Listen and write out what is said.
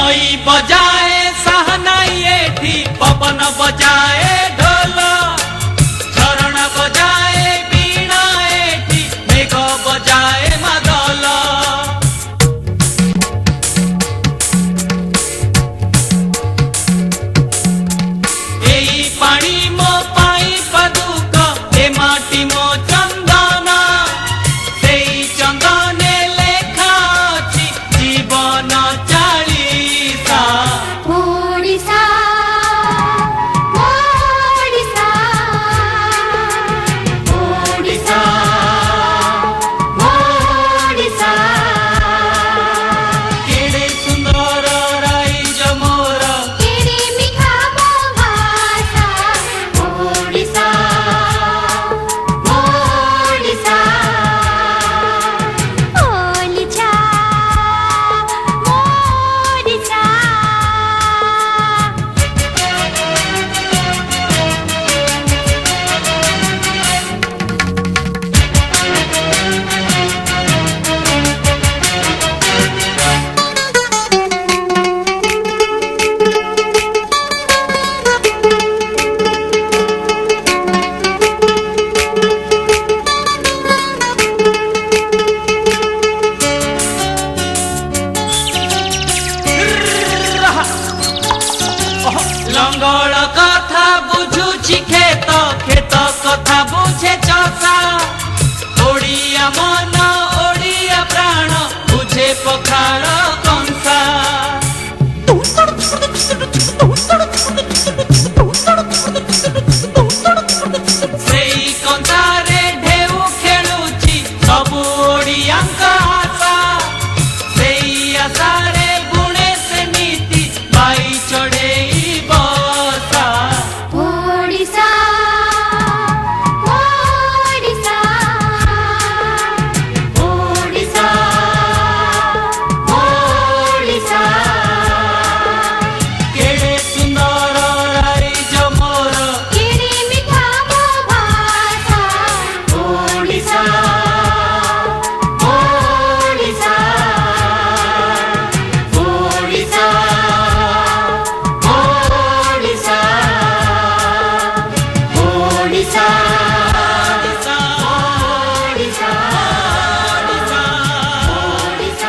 नई बजाए सहनाई एठी पवन बजाए ढोल झरणा बजाए बीणा एठी मेघ बजाए मादल एई पानी मो पाई पदुक ए माटी मो चंदन सेई चंदने लेखा अछि जीवन चालीसा ओडिसा ओडिसा ओडिसा ओडिसा केड़े सुंदर राइज मोर केड़े मिठा मो भाषा ओडिसा ओडिसा ओलिछा ओडिसा लंगड़ कथा बुझुछि खेत खेत कथा बुझे चषा ओडिया